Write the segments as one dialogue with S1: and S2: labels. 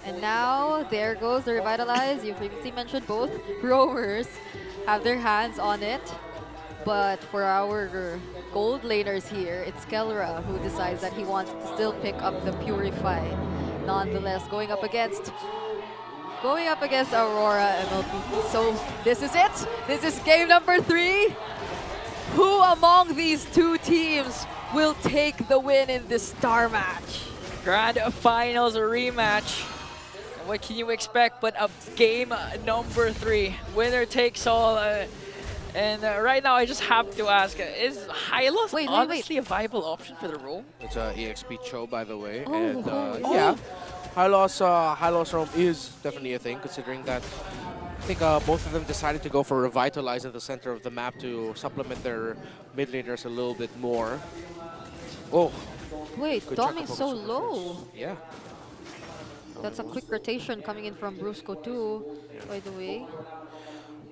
S1: And now, there goes the Revitalize. You previously mentioned both roamers have their hands on it. But for our gold laners here, it's Kelra who decides that he wants to still pick up the Purify. Nonetheless, going up against Aurora MLBB. So this is it. This is game number 3. Who among these two teams will take the win in this star match?
S2: Grand Finals rematch. What can you expect but a game number 3? Winner takes all. And right now I just have to ask, is Hylos honestly a viable option for the role?
S3: It's a EXP Cho, by the way.
S1: Oh,
S3: and
S1: yeah.
S3: Hylos Roam is definitely a thing, considering that I think both of them decided to go for Revitalize in the center of the map to supplement their mid laners a little bit more. Oh.
S1: Wait, Dom is so
S3: focus.
S1: low.
S3: Yeah.
S1: That's a quick rotation coming in from Brusco too, by the way.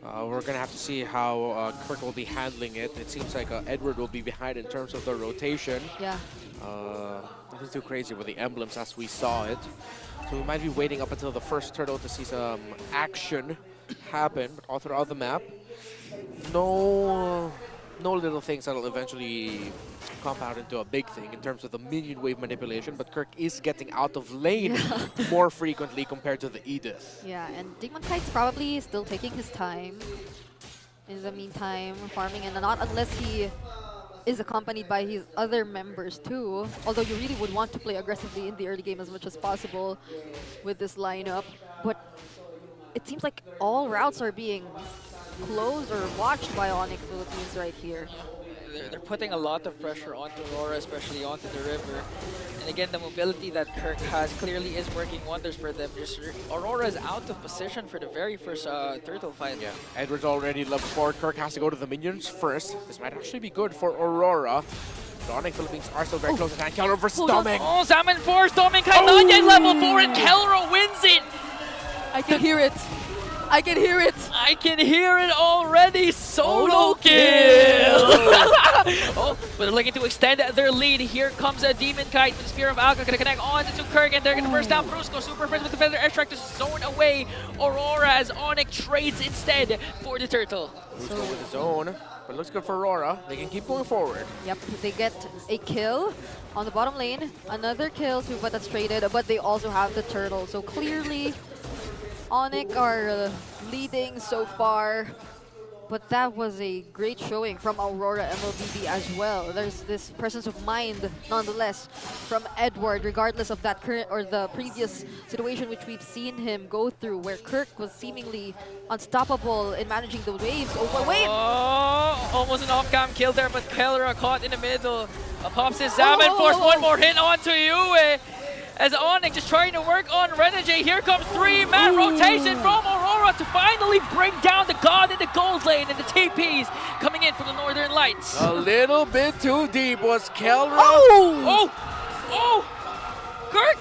S3: We're going to have to see how Kirk will be handling it. It seems like Edward will be behind in terms of the rotation.
S1: Yeah.
S3: Nothing too crazy with the emblems as we saw it. So we might be waiting up until the first turtle to see some action happen. But all throughout the map, no little things that'll eventually compound into a big thing in terms of the minion wave manipulation, but Kirk is getting out of lane more frequently compared to the Edith.
S1: Yeah, and Demon Kite's probably still taking his time. In the meantime, farming, and not unless he is accompanied by his other members too. Although you really would want to play aggressively in the early game as much as possible with this lineup. But it seems like all routes are being closed or watched by ONIC Philippines right here.
S2: They're putting a lot of pressure onto Aurora, especially onto the river. And again, the mobility that Kirk has clearly is working wonders for them. Just Aurora is out of position for the very first turtle fight.
S3: Yeah, Edward's already level 4. Kirk has to go to the minions first. This might actually be good for Aurora. The ONIC Philippines are still very close at hand. Kelra versus Doming.
S2: Oh, Salmon 4, Doming Kai not yet level 4, and Kelra wins it!
S1: I can hear it. I can hear it.
S2: I can hear it already. Solo kill. Oh, but they're looking to extend their lead. Here comes a Demon Kite with the Spear of Alka. Gonna connect on to Kirk, and they're gonna burst down Brusco. Super friends with the Feather Airstrike to zone away Aurora as ONIC trades instead for the turtle.
S3: Brusco with his own, but looks good for Aurora. They can keep going forward.
S1: Yep, they get a kill on the bottom lane. Another kill too, but that's traded. But they also have the turtle. So clearly, ONIC are leading so far, but that was a great showing from Aurora MLBB as well. There's this presence of mind, nonetheless, from Edward, regardless of that current or the previous situation which we've seen him go through, where Kirk was seemingly unstoppable in managing the waves. Oh, wait!
S2: Oh, almost an off-cam kill there, but Kelra caught in the middle. Pops his Salmon, force one more hit onto Yue. As ONIC just trying to work on Renegade. Here comes 3-man rotation from Aurora to finally bring down the God in the gold lane, and the TPs coming in from the Northern Lights.
S3: A little bit too deep was Kelra.
S2: Kirk!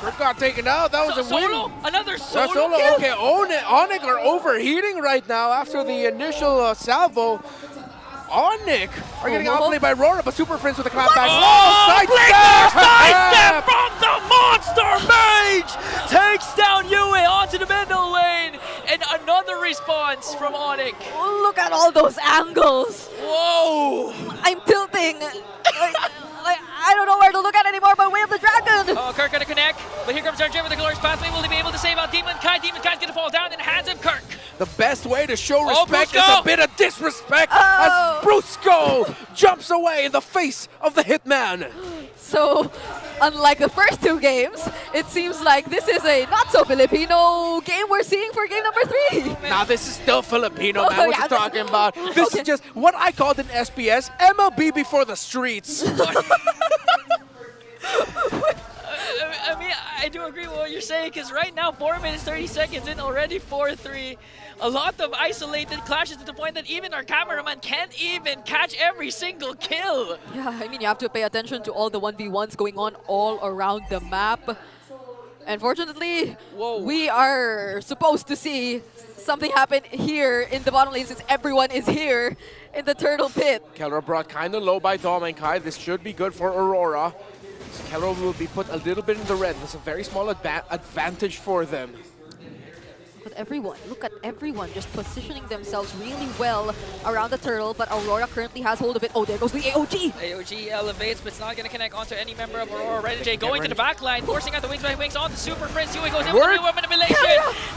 S3: Kirk got taken out. That was a
S2: solo?
S3: win.
S2: Another solo
S3: That's solo.
S2: kill?
S3: Okay, ONIC are overheating right now after the initial salvo. ONIC are getting outplayed by Aurora, but Super Friends with the clap back.
S2: Sidestep from the Monster Mage! Takes down Yue onto the middle lane, and another response from ONIC.
S1: Look at all those angles.
S2: Whoa!
S1: I'm tilting. I don't know where to look at anymore, but way of the dragon.
S2: Oh, Kirk gonna connect, but here comes RJ with the glorious pathway. Will he be able to save out Demon Kite? Demon Kite's gonna fall down in the hands of Kirk.
S3: The best way to show respect is
S2: Brusco!
S3: a bit of disrespect as Brusco jumps away in the face of the Hitman.
S1: So, unlike the first two games, it seems like this is a not-so-Filipino game we're seeing for game number 3.
S3: Now this is still Filipino, man. What
S1: yeah,
S3: you talking about? This is just what I called in SPS, MLB before the streets.
S2: I mean, I do agree with what you're saying, because right now, 4 minutes, 30 seconds in, already 4-3. A lot of isolated clashes to the point that even our cameraman can't even catch every single kill.
S1: Yeah, I mean, you have to pay attention to all the 1v1s going on all around the map. Unfortunately, we are supposed to see something happen here in the bottom lane since everyone is here in the turtle pit.
S3: Kelra brought kind of low by Dom and Kai. This should be good for Aurora. Keller will be put a little bit in the red. That's a very small advantage for them.
S1: Look at everyone just positioning themselves really well around the turtle, but Aurora currently has hold of it. Oh, there goes the AOG!
S2: AOG elevates, but it's not going to connect onto any member of Aurora. Renegade going to the back line, forcing out the wings by wings on the Super Prince. Yui goes in with the manipulation.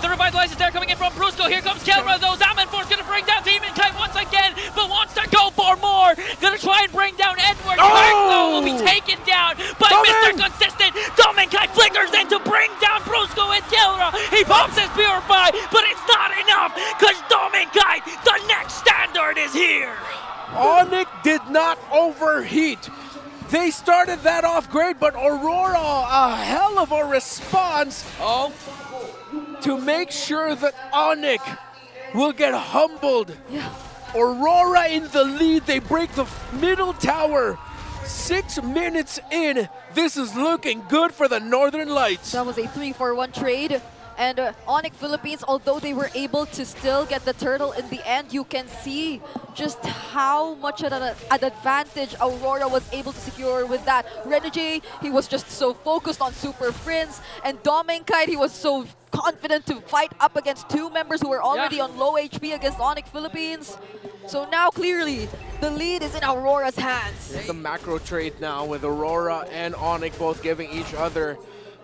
S2: The Revitalize is there coming in from Brusco. Here comes Kelra though. Zamanforce going to bring down Demon Kite once again, but wants to go for more. Going to try and bring down Edward. Magno will be taken down by Mr. Consistent. Demon Kite flickers in to bring down Brusco and Kelra. He pops his Purify, but it's not enough because Demon Kite, the next standard, is here.
S3: ONIC did not overheat. They started that off great, but Aurora, a hell of a response to make sure that ONIC will get humbled.
S1: Yeah.
S3: Aurora in the lead, they break the middle tower. 6 minutes in, this is looking good for the Northern Lights.
S1: That was a 3-for-1 trade. And ONIC Philippines, although they were able to still get the turtle in the end, you can see just how much an advantage Aurora was able to secure with that. Renegade, he was just so focused on Super Prince, and Dominkite, he was so confident to fight up against two members who were already on low HP against ONIC Philippines. So now clearly the lead is in Aurora's hands.
S3: It's the macro trade now with Aurora and ONIC both giving each other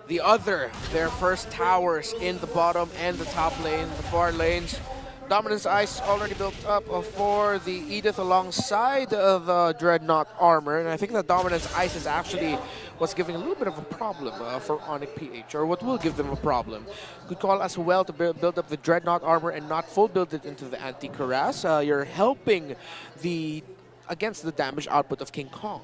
S3: their first towers in the bottom and the top lane, the far lanes. Dominance Ice already built up for the Edith alongside the Dreadnought armor, and I think that Dominance Ice is actually what's giving a little bit of a problem for ONIC PH, or what will give them a problem. Good call as well to build up the Dreadnought armor and not full build it into the anti-Cuirass. You're helping against the damage output of King Kong.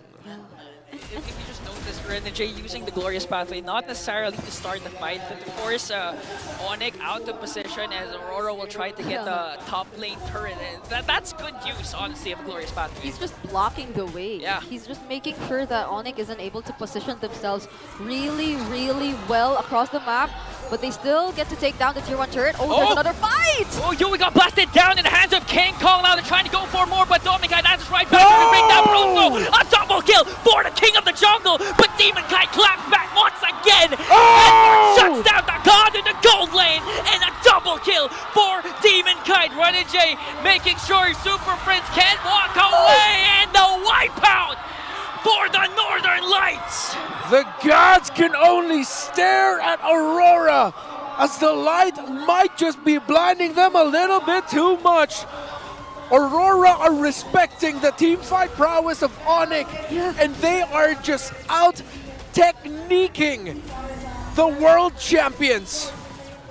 S2: If you just notice, Renegade using the Glorious Pathway, not necessarily to start the fight, but to force ONIC out of position as Aurora will try to get the top lane turret. That's good use, honestly, of Glorious Pathway.
S1: He's just blocking the way.
S2: Yeah.
S1: He's just making sure that ONIC isn't able to position themselves really, really well across the map, but they still get to take down the tier 1 turret. Oh, there's another fight!
S2: Oh, Yui got blasted down in the hands of King Kong. Now they're trying to go for more, but Dominkite answers right back to bring down Bruno. A double kill for the King of the Jungle, but Demon Kite claps back once again. Edward shuts down the God in the gold lane, and a double kill for Demon Kite. Renegade making sure Super Prince can't walk away, and the wipeout for the Northern Lights.
S3: The gods can only stare at Aurora as the light might just be blinding them a little bit too much. Aurora are respecting the teamfight prowess of ONIC, and they are just out techniquing the world champions.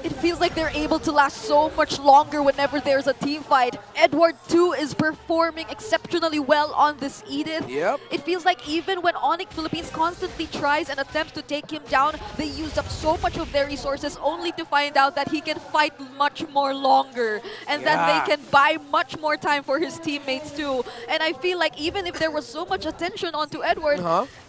S1: It feels like they're able to last so much longer whenever there's a team fight. Edward too is performing exceptionally well on this Edith.
S3: Yep.
S1: It feels like even when ONIC Philippines constantly tries and attempts to take him down, they use up so much of their resources only to find out that he can fight much more longer and that they can buy much more time for his teammates too. And I feel like even if there was so much attention onto Edward,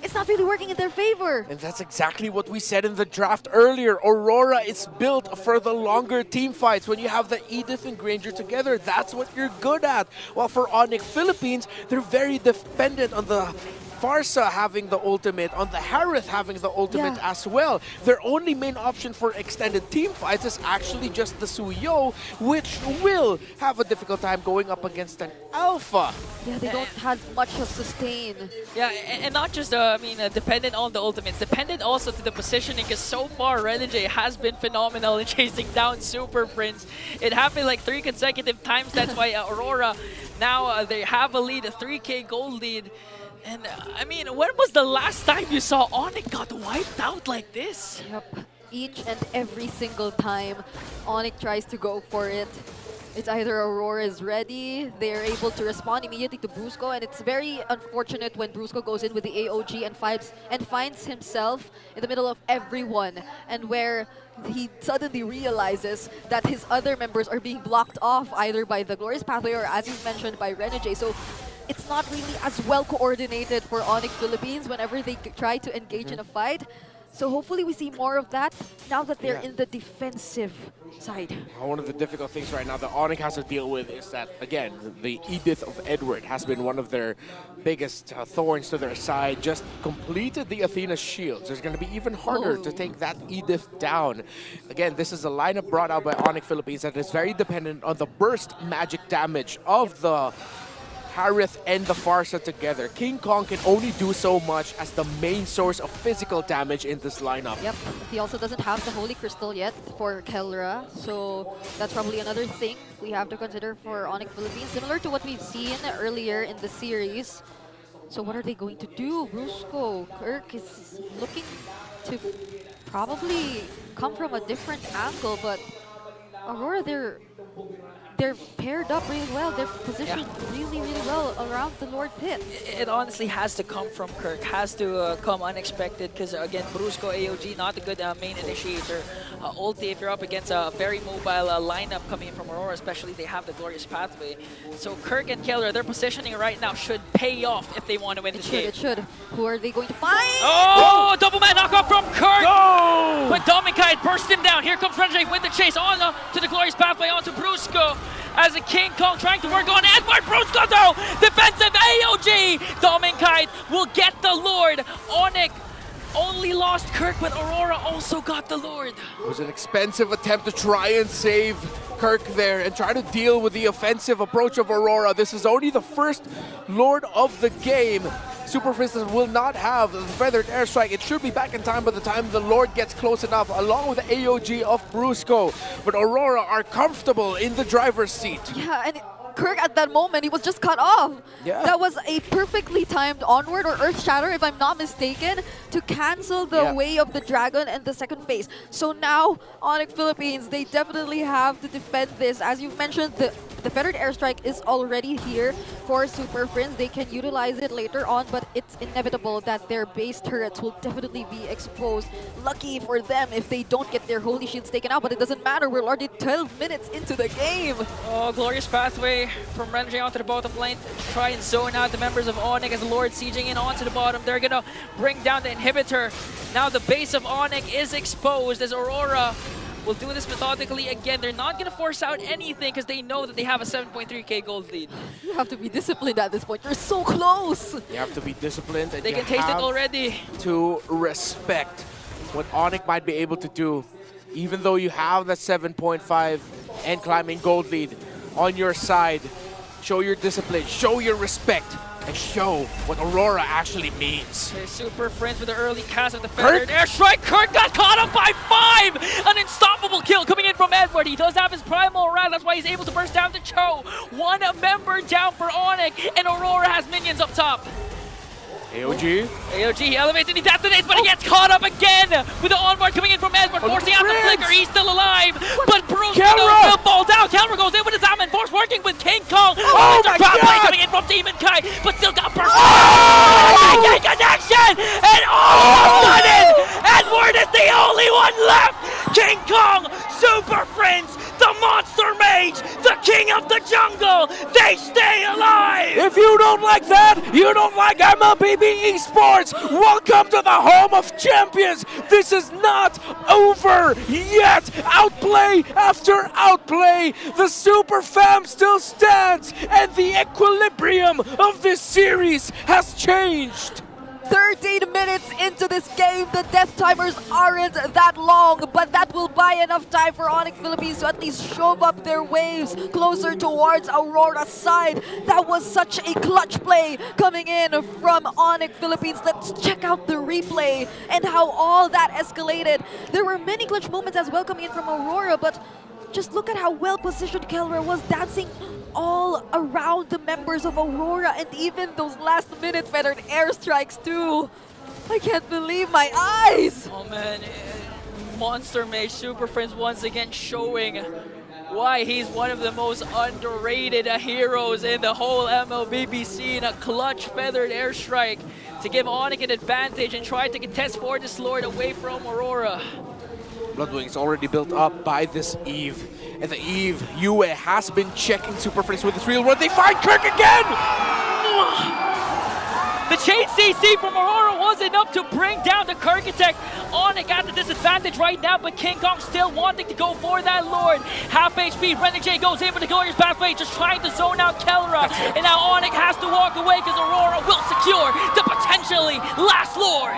S1: it's not really working in their favor.
S3: And that's exactly what we said in the draft earlier. Aurora is built for the longer team fights. When you have the Edith and Granger together, that's what you're good at. While for ONIC Philippines, they're very dependent on the Farsa having the ultimate, on the Harith having the ultimate as well. Their only main option for extended team fights is actually just the Suyo, which will have a difficult time going up against an Alpha.
S1: Yeah, they don't have much of sustain.
S2: Yeah, and not just, dependent on the ultimates, dependent also to the positioning, because so far Renegade has been phenomenal in chasing down Super Prince. It happened like 3 consecutive times, that's why Aurora, now they have a lead, a 3K gold lead. And I mean, when was the last time you saw ONIC got wiped out like this?
S1: Yep. Each and every single time ONIC tries to go for it, it's either Aurora is ready, they're able to respond immediately to Brusco, and it's very unfortunate when Brusco goes in with the AOG and finds himself in the middle of everyone, and where he suddenly realizes that his other members are being blocked off either by the Glorious Pathway or, as he's mentioned, by Renegade. So it's not really as well coordinated for ONIC Philippines whenever they try to engage in a fight. So hopefully we see more of that now that they're
S3: Yeah.
S1: in the defensive side.
S3: One of the difficult things right now that ONIC has to deal with is that, again, the Edith of Edward has been one of their biggest thorns to their side. Just completed the Athena shields. It's going to be even harder to take that Edith down. Again, this is a lineup brought out by ONIC Philippines that is very dependent on the burst magic damage of the Harith and the Farsa together. King Kong can only do so much as the main source of physical damage in this lineup.
S1: Yep, he also doesn't have the Holy Crystal yet for Kelra, so that's probably another thing we have to consider for ONIC Philippines, similar to what we've seen earlier in the series. So what are they going to do? Brusco, Kirk is looking to probably come from a different angle, but Aurora, they're paired up really well. They're positioned really, really well around the Lord Pit.
S2: It honestly has to come from Kirk, has to come unexpected because, again, Brusco, AOG, not a good main initiator. Ulti, if you're up against a very mobile lineup coming in from Aurora, especially, they have the Glorious Pathway. So Kirk and Keller, their positioning right now should pay off if they want to win this game.
S1: It should. Who are they going to find?
S2: Oh, double man knockoff from Kirk!
S3: Go!
S2: But Dominkite burst him down. Here comes Renjay with the chase on to the Glorious Pathway onto Brusco. As a King Kong trying to work on Edward. Brusco though! Defensive AOG! Dominkite will get the Lord. ONIC only lost Kirk, but Aurora also got the Lord.
S3: It was an expensive attempt to try and save Kirk there and try to deal with the offensive approach of Aurora. This is only the first Lord of the game. Super Princess will not have the Feathered Airstrike. It should be back in time by the time the Lord gets close enough, along with the AOG of Brusco. But Aurora are comfortable in the driver's seat.
S1: Yeah, and Kirk at that moment, he was just cut off.
S3: Yeah.
S1: That was a perfectly timed onward or Earth Shatter, if I'm not mistaken, to cancel the way of the dragon and the second phase. So now, ONIC Philippines, they definitely have to defend this. As you've mentioned, the Feathered Airstrike is already here for Super Friends. They can utilize it later on, but it's inevitable that their base turrets will definitely be exposed. Lucky for them if they don't get their Holy Shields taken out, but it doesn't matter. We're already 12 minutes into the game.
S2: Oh, Glorious Pathway from Renjay onto the bottom lane to try and zone out the members of ONIC as the Lord sieging in onto the bottom. They're gonna bring down the inhibitor. Now the base of ONIC is exposed as Aurora will do this methodically again. They're not gonna force out anything because they know that they have a 7.3k gold lead.
S1: You have to be disciplined at this point. You're so close.
S3: You have to be disciplined, and
S2: They
S3: you
S2: can taste it
S3: have
S2: already.
S3: to respect what ONIC might be able to do. Even though you have that 7.5 and climbing gold lead on your side, show your discipline, show your respect, and show what Aurora actually means.
S2: They're Super Friends with the early cast of the Feathered Airstrike. Kirk got caught up by 5! An unstoppable kill coming in from Edward. He does have his Primal Rat, that's why he's able to burst down to Cho. One member down for ONIC, and Aurora has minions up top.
S3: AOG.
S2: AOG, he elevates and he detonates, but he gets caught up again with the onboard coming in from Edward, forcing out the flicker. He's still alive, but Bruce will fall down. Kelra goes in with his Salmon Force, working with King Kong.
S3: Oh my God!
S2: Coming in from Demon Kai, but still got burst. Oh! Connection! And all of a sudden, Edward is the only one left. King Kong, Super Friends, the Monster Mage, the King of the Jungle, they stay alive!
S3: If you don't like that, you don't like MLBB eSports. Welcome to the home of champions. This is not over yet. Outplay after outplay. The Super Fam still stands, and the equilibrium of this series has changed.
S1: 13 minutes into this game, the death timers aren't that long, but that will buy enough time for ONIC Philippines to at least shove up their waves closer towards Aurora's side. That was such a clutch play coming in from ONIC Philippines. Let's check out the replay and how all that escalated. There were many clutch moments as well coming in from Aurora, but just look at how well positioned Kelra was, dancing all around the members of Aurora, and even those last-minute Feathered Airstrikes too. I can't believe my eyes!
S2: Oh man, Monster Mage Super Friends once again showing why he's one of the most underrated heroes in the whole MLBB scene. A clutch Feathered Airstrike to give ONIC an advantage and try to contest for this Lord away from Aurora.
S3: Bloodwings already built up by this Eve. And the Eve, Yue has been checking Super Friends with his real run. They find Kirk again!
S2: The chain CC from Aurora was enough to bring down the Kirk attack. ONIC at the disadvantage right now, but King Kong still wanting to go for that Lord. Half HP, Renegade goes in for the Glorious Pathway, just trying to zone out Kelra. And now ONIC has to walk away because Aurora will secure the potentially last Lord.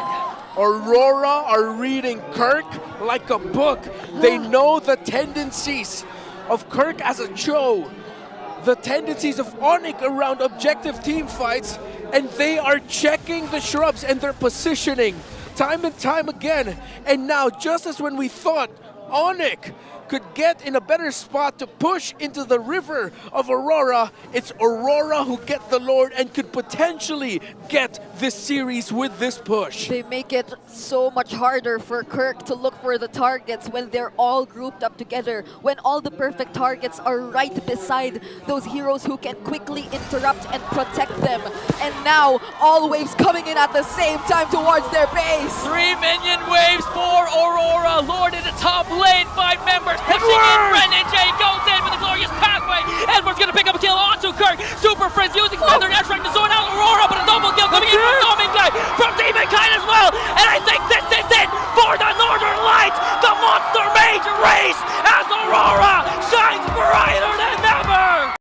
S3: Aurora are reading Kirk like a book. They know the tendencies of Kirk as a Cho, the tendencies of ONIC around objective team fights, and they are checking the shrubs and their positioning time and time again. And now, just as when we thought ONIC could get in a better spot to push into the river of Aurora, it's Aurora who get the Lord and could potentially get this series with this push.
S1: They make it so much harder for Kirk to look for the targets when they're all grouped up together, when all the perfect targets are right beside those heroes who can quickly interrupt and protect them. And now, all waves coming in at the same time towards their base.
S2: 3 minion waves for Aurora. Lord in the top lane, 5 members pushing in. Renegade goes in with the Glorious Pathway. Edward's gonna pick up a kill onto Kirk. Super Friends using Feather and Edge to zone out Aurora, but a double kill coming in from Dominguez, from Demonkind as well. And I think this is it for the Northern Lights. The Monster Mage race